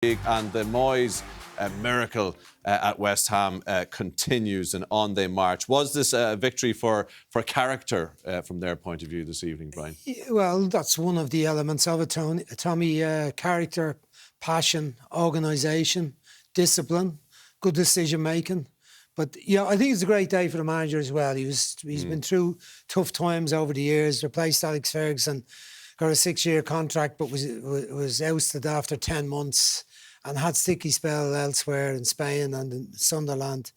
League, and the Moyes miracle at West Ham continues, and on they march. Was this a victory for character from their point of view this evening, Brian? Well, that's one of the elements of it, Tommy. Character, passion, organisation, discipline, good decision making. But yeah, I think it's a great day for the manager as well. He's been through tough times over the years. Replaced Alex Ferguson, got a 6-year contract, but was ousted after 10 months and had sticky spell elsewhere in Spain and in Sunderland.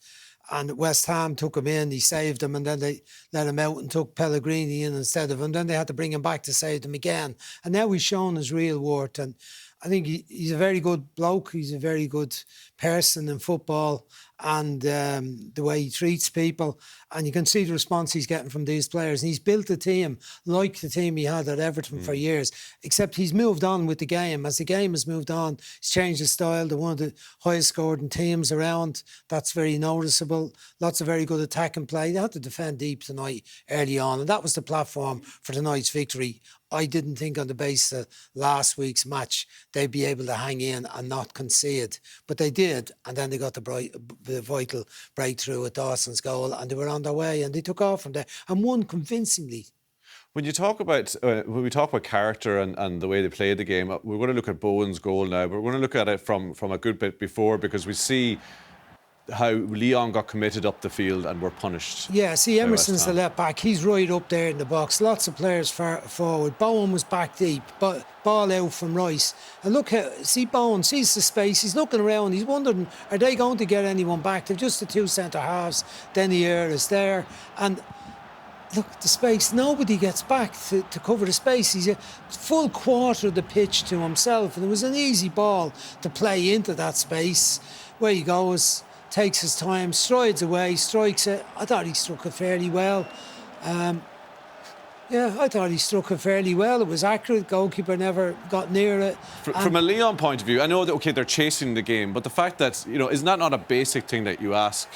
And West Ham took him in, he saved him, and then they let him out and took Pellegrini in instead of him. Then they had to bring him back to save him again. And now he's shown his real worth. And I think he's a very good bloke. He's a very good person in football, and the way he treats people. And you can see the response he's getting from these players. And he's built a team like the team he had at Everton for years, except he's moved on with the game. As the game has moved on, he's changed his style. They're one of the highest scoring teams around. That's very noticeable. Lots of very good attacking play. They had to defend deep tonight early on, and that was the platform for tonight's victory. I didn't think on the basis of last week's match they'd be able to hang in and not concede. But they did, and then they got the vital breakthrough at Dawson's goal, and they were on their way, and they took off from there and won convincingly. When we talk about character and the way they played the game, we're going to look at Bowen's goal now, but we're going to look at it from a good bit before, because we see how Lyon got committed up the field and were punished. Yeah, see, Emerson's the left back. He's right up there in the box. Lots of players far forward. Bowen was back deep, but ball out from Rice. And look, see Bowen sees the space. He's looking around. He's wondering, are they going to get anyone back? They're just the two centre halves. Denier is there, and look at the space. Nobody gets back to cover the space. He's a full quarter of the pitch to himself, and it was an easy ball to play into that space. Where he goes, takes his time, strides away, strikes it. I thought he struck it fairly well. I thought he struck it fairly well. It was accurate. Goalkeeper never got near it. From a Lyon point of view, I know that, OK, they're chasing the game, but the fact that, isn't that not a basic thing that you ask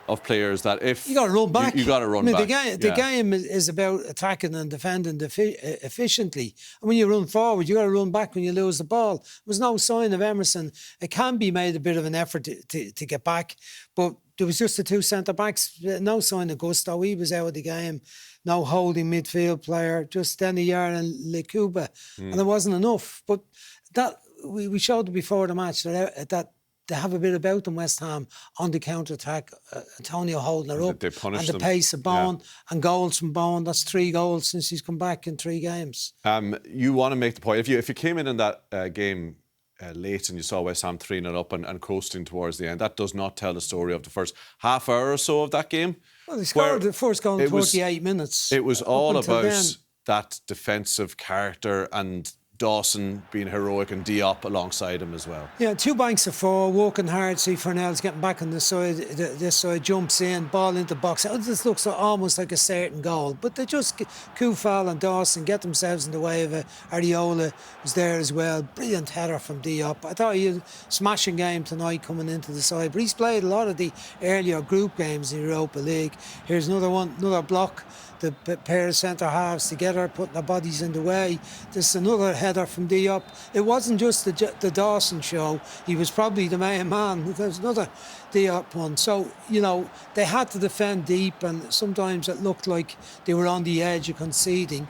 of players, that if you got to run back, you got to run back. The game is about attacking and defending efficiently. And when you run forward, you got to run back when you lose the ball. There was no sign of Emerson. It can be made a bit of an effort to get back, but there was just the two centre backs. No sign of gusto. He was out of the game. No holding midfield player. Just Denier and Lekuba, and it wasn't enough. But that we showed before the match that they have a bit about them, West Ham, on the counter-attack. Antonio holding her up. They punished and the pace of Bowen, and goals from Bowen. That's 3 goals since he's come back in 3 games. You want to make the point. If you came in that game late and you saw West Ham 3-0 up and coasting towards the end, that does not tell the story of the first half hour or so of that game. Well, they scored the first goal in 48 minutes. It was all about that defensive character and Dawson being heroic and Diop alongside him as well. Yeah, 2 banks of 4, working hard. See Fernell's getting back on the side. This side jumps in, ball into the box. This looks almost like a certain goal, but they just Koufal and Dawson get themselves in the way of it. Areola was there as well. Brilliant header from Diop. I thought he had a smashing game tonight coming into the side, but he's played a lot of the earlier group games in the Europa League. Here's another block. The pair of centre halves together, putting their bodies in the way. There's another header from Diop. It wasn't just the Dawson show. He was probably the main man. There's another Diop one. So, they had to defend deep, and sometimes it looked like they were on the edge of conceding.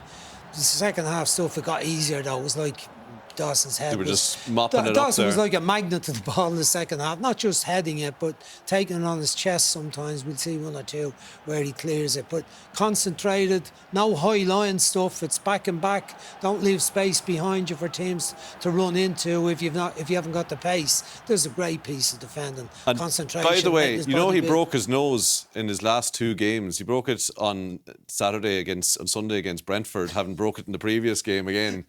The second half stuff, it got easier though. It was like Dawson's head. They were just mopping it up Dawson there. was like a magnet to the ball in the second half, not just heading it, but taking it on his chest sometimes. We'll see 1 or 2 where he clears it. But concentrated, no high line stuff. It's back and back. Don't leave space behind you for teams to run into if you haven't got the pace. There's a great piece of defending. And concentration. By the way, he broke his nose in his last 2 games. He broke it on Sunday against Brentford, having broke it in the previous game again.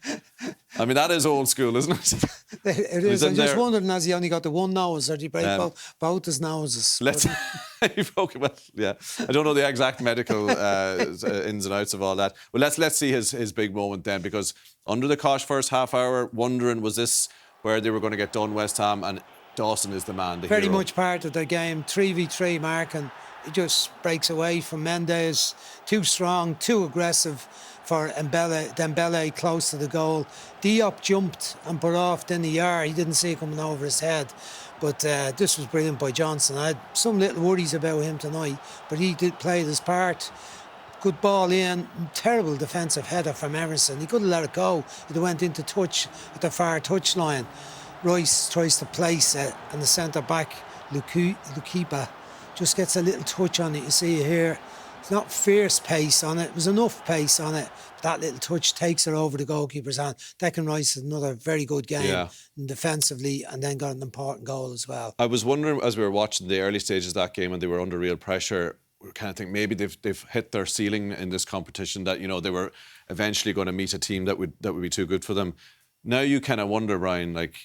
I mean, that is old school, isn't it? It is. I'm just wondering, has he only got the one nose, or did he break both his noses? He broke it. Well, yeah. I don't know the exact medical ins and outs of all that. Well, let's see his big moment then, because under the cosh first half hour, wondering, was this where they were going to get done, West Ham, and Dawson is the man, the Very hero. much part of the game, 3v3 marking. He just breaks away from Mendes. Too strong, too aggressive for Dembele close to the goal. Diop jumped and put off Denier. He didn't see it coming over his head. But this was brilliant by Johnson. I had some little worries about him tonight, but he did play his part. Good ball in, terrible defensive header from Emerson. He could have let it go. It went into touch at the far touchline. Royce tries to place it, and the centre-back, Lukipa, just gets a little touch on it. You see it here. It's not fierce pace on it. There's enough pace on it. But that little touch takes it over the goalkeeper's hand. Declan Rice had another very good game defensively, and then got an important goal as well. I was wondering, as we were watching the early stages of that game and they were under real pressure, we kind of think maybe they've hit their ceiling in this competition, that, you know, they were eventually going to meet a team that would be too good for them. Now you kind of wonder, Brian, like,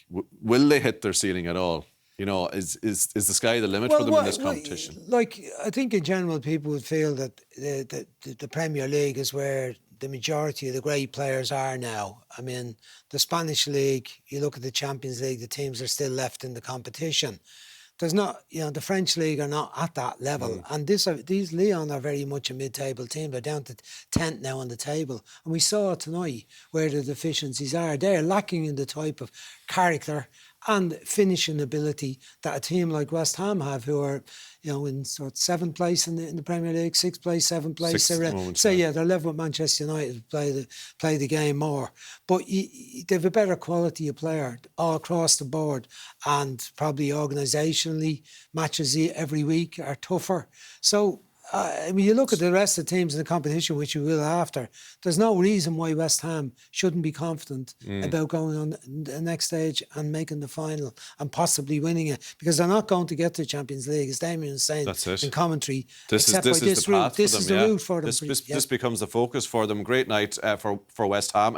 will they hit their ceiling at all? You know, is the sky the limit for them in this competition? Like, I think in general people would feel that the Premier League is where the majority of the great players are now. I mean, the Spanish League, you look at the Champions League, the teams are still left in the competition. There's not, you know, the French League are not at that level. And these Lyon are very much a mid-table team. They're down to 10th now on the table. And we saw tonight where the deficiencies are. They're lacking in the type of character and finishing ability that a team like West Ham have, who are, you know, in sort of 7th place in the Premier League, 6th place, 7th place. They're level with Manchester United, play the game more. But they have a better quality of player all across the board, and probably organisationally matches every week are tougher. So I mean, you look at the rest of the teams in the competition, which we will after, there's no reason why West Ham shouldn't be confident about going on the next stage and making the final and possibly winning it, because they're not going to get to the Champions League, as Damien was saying in commentary. This is the path for them. This is the route for them. This becomes the focus for them. Great night for West Ham.